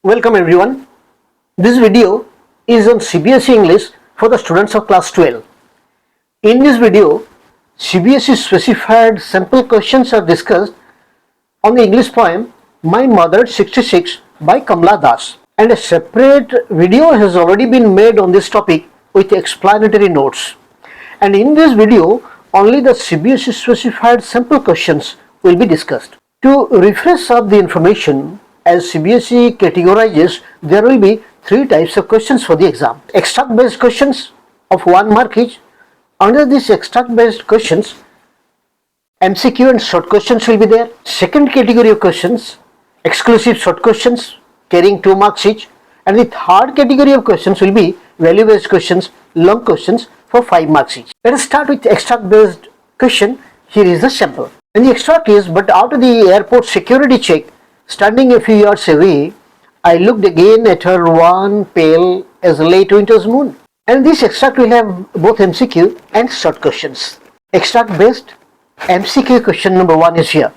Welcome everyone. This video is on CBSE English for the students of class 12. In this video, CBSE specified sample questions are discussed on the English poem My Mother 66 by Kamala, and a separate video has already been made on this topic with explanatory notes. And in this video, only the CBSE specified sample questions will be discussed. To refresh up the information, as CBSE categorizes, there will be three types of questions for the exam. Extract based questions of 1 mark each. Under these extract based questions, MCQ and short questions will be there. Second category of questions, exclusive short questions carrying 2 marks each. And the third category of questions will be value based questions, long questions for 5 marks each. Let us start with extract based question. Here is the sample. And the extract is, but after the airport security check, standing a few yards away, I looked again at her wan, pale as a late winter's moon. And this extract will have both MCQ and short questions. Extract based MCQ question number 1 is here.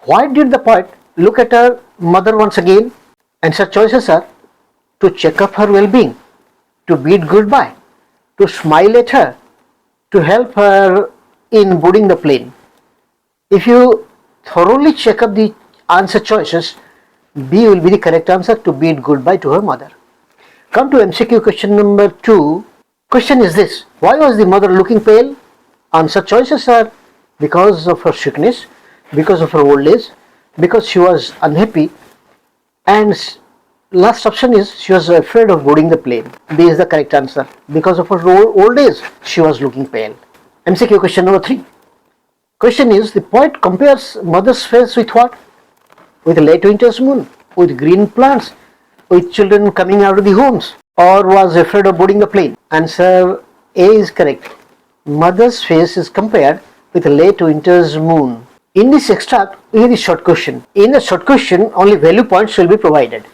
Why did the poet look at her mother once again? Answer choices are to check up her well-being, to bid goodbye, to smile at her, to help her in boarding the plane. If you thoroughly check up the answer choices, B will be the correct answer, to bid goodbye to her mother. Come to MCQ question number 2. Question is this: why was the mother looking pale? Answer choices are because of her sickness, because of her old age, because she was unhappy, and last option is she was afraid of boarding the plane. B is the correct answer. Because of her old age, she was looking pale. MCQ question number 3. Question is, the poet compares mother's face with what? With late winter's moon, with green plants, with children coming out of the homes, or was afraid of boarding the plane? Answer A is correct. Mother's face is compared with late winter's moon. In this extract, we have the short question. In the short question, only value points will be provided.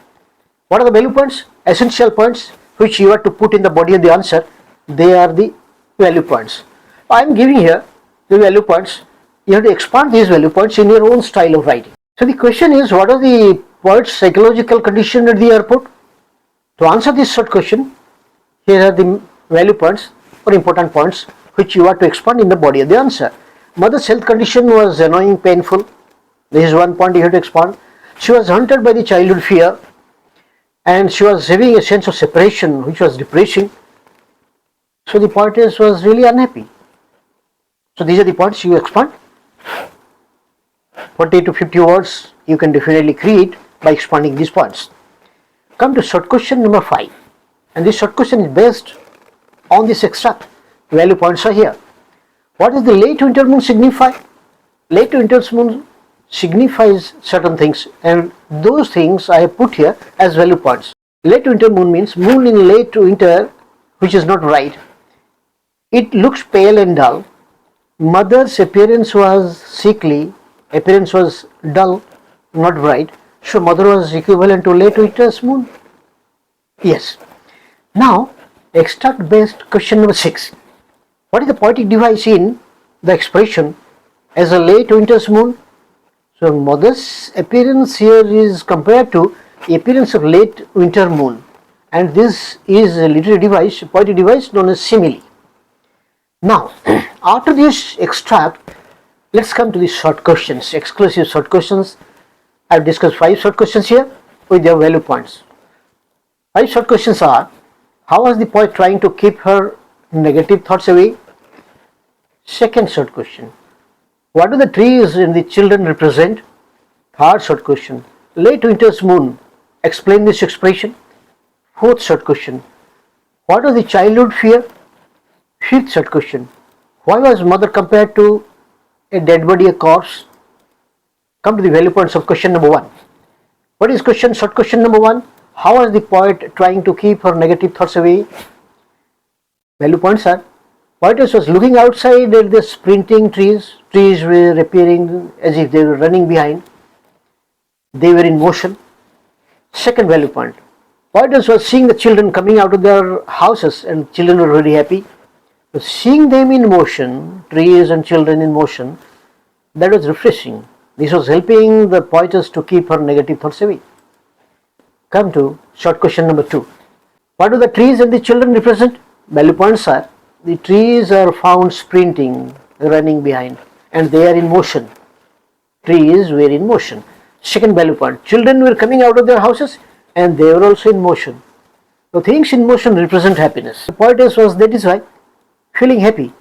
What are the value points? Essential points which you have to put in the body of the answer. They are the value points. I am giving here the value points. You have to expand these value points in your own style of writing. So the question is, what are the poet's psychological condition at the airport? To answer this short question, here are the value points or important points which you have to expand in the body of the answer. Mother's health condition was annoying, painful. This is one point you have to expand. She was haunted by the childhood fear, and she was having a sense of separation which was depressing. So the poetess was really unhappy. So these are the points you expand. 40 to 50 words you can definitely create by expanding these points. Come to short question number 5, and this short question is based on this extract. Value points are here. What does the late winter moon signify? Late winter's moon signifies certain things, and those things I have put here as value points. Late winter moon means moon in late winter which is not bright. It looks pale and dull. Mother's appearance was sickly. Appearance was dull, not bright. So mother was equivalent to late winter's moon. Yes. Now, extract based question number 6. What is the poetic device in the expression as a late winter's moon? So mother's appearance here is compared to the appearance of late winter moon, and this is a literary device, a poetic device known as simile. Now, after this extract, let's come to the short questions, exclusive short questions. I have discussed 5 short questions here with their value points. 5 short questions are: how was the poet trying to keep her negative thoughts away? Second short question: what do the trees and the children represent? Third short question: late winter's moon, explain this expression. Fourth short question: what was the childhood fear? Fifth short question: why was mother compared to a dead body, a corpse? Come to the value points of question number 1. What is short question number 1? How was the poet trying to keep her negative thoughts away? Value points are: poetess was looking outside at the sprinting trees. Trees were appearing as if they were running behind. They were in motion. Second value point: poetess was seeing the children coming out of their houses, and children were very happy. So seeing them in motion, trees and children in motion, that was refreshing. This was helping the poetess to keep her negative thoughts away. Come to short question number 2. What do the trees and the children represent? Value points are: the trees are found sprinting, running behind, and they are in motion. Trees were in motion. Second value point: children were coming out of their houses and they were also in motion. So things in motion represent happiness. The poetess was, that is why, feeling happy.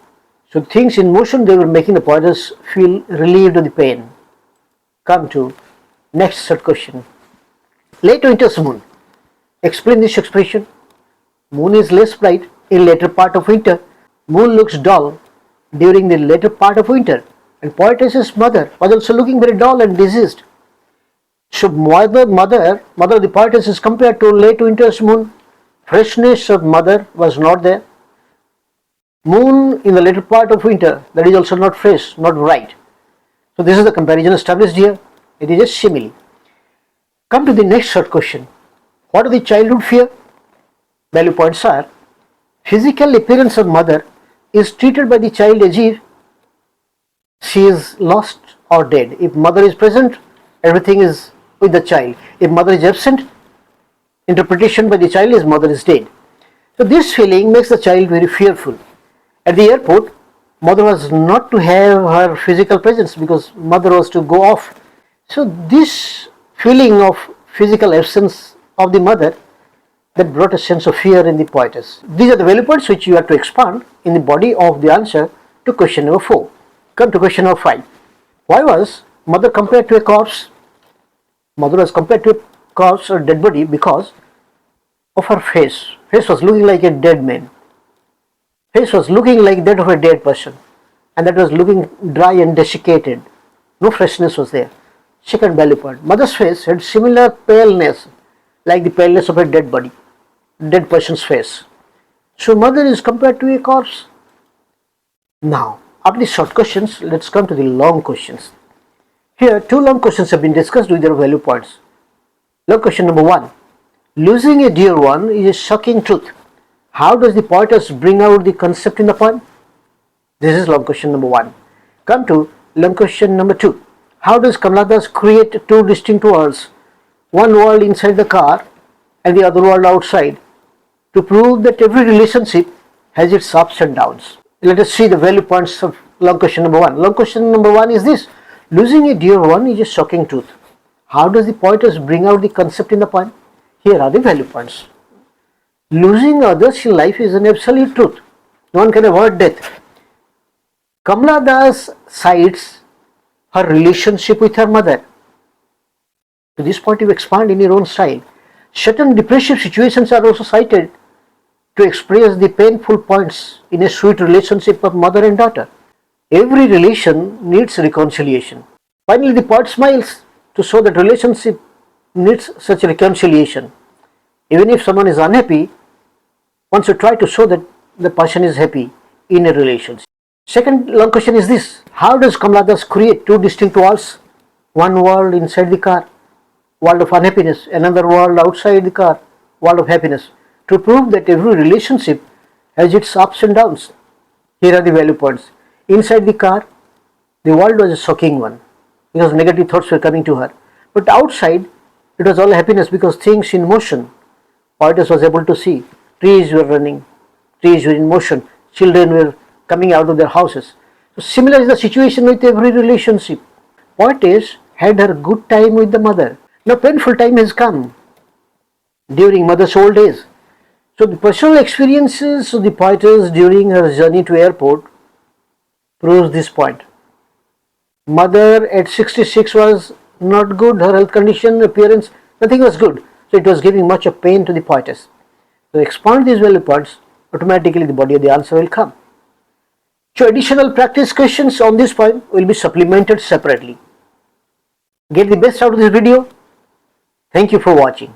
So things in motion, they were making the poetess feel relieved of the pain. Come to next third question. Late winter's moon. Explain this expression. Moon is less bright in later part of winter. Moon looks dull during the later part of winter. And poetess's mother was also looking very dull and diseased. So mother of the poetess is compared to late winter's moon. Freshness of mother was not there. Moon in the later part of winter, that is also not fresh, not bright. So this is the comparison established here. It is a simile. Come to the next short question. What do the childhood fear? Value points are: physical appearance of mother is treated by the child as if she is lost or dead. If mother is present, everything is with the child. If mother is absent, interpretation by the child is mother is dead. So this feeling makes the child very fearful. At the airport, mother was not to have her physical presence because mother was to go off. So this feeling of physical absence of the mother, that brought a sense of fear in the poetess. These are the value points which you have to expand in the body of the answer to question number 4. Come to question number 5. Why was mother compared to a corpse? Mother was compared to a corpse or dead body because of her face. Face was looking like a dead man. Face was looking like that of a dead person, and that was looking dry and desiccated. No freshness was there. Second value point. Mother's face had similar paleness like the paleness of a dead body, dead person's face. So mother is compared to a corpse. Now, after the short questions, let's come to the long questions. Here, 2 long questions have been discussed with their value points. Long question number 1. Losing a dear one is a shocking truth. How does the poetess bring out the concept in the poem? This is long question number 1. Come to long question number 2. How does Kamala create 2 distinct worlds, one world inside the car and the other world outside, to prove that every relationship has its ups and downs? Let us see the value points of long question number 1. Long question number 1 is this: losing a dear one is a shocking truth. How does the poetess bring out the concept in the poem? Here are the value points. Losing others in life is an absolute truth. No one can avoid death. Kamala Das cites her relationship with her mother. To this point, you expand in your own style. Certain depressive situations are also cited to express the painful points in a sweet relationship of mother and daughter. Every relation needs reconciliation. Finally, the poet smiles to show that relationship needs such reconciliation. Even if someone is unhappy, one should try to show that the person is happy in a relationship. Second long question is this: how does Kamala Das create 2 distinct worlds? One world inside the car, world of unhappiness; another world outside the car, world of happiness, to prove that every relationship has its ups and downs. Here are the value points. Inside the car, the world was a shocking one because negative thoughts were coming to her. But outside, it was all happiness because things in motion. Poetess was able to see. Trees were running, trees were in motion, children were coming out of their houses. So similar is the situation with every relationship. Poetess had her good time with the mother. Now painful time has come during mother's old days. So the personal experiences of the poetess during her journey to airport proves this point. Mother at 66 was not good, her health condition, appearance, nothing was good. So it was giving much of pain to the poetess. So expand these value points, automatically the body of the answer will come. So additional practice questions on this point will be supplemented separately. Get the best out of this video. Thank you for watching.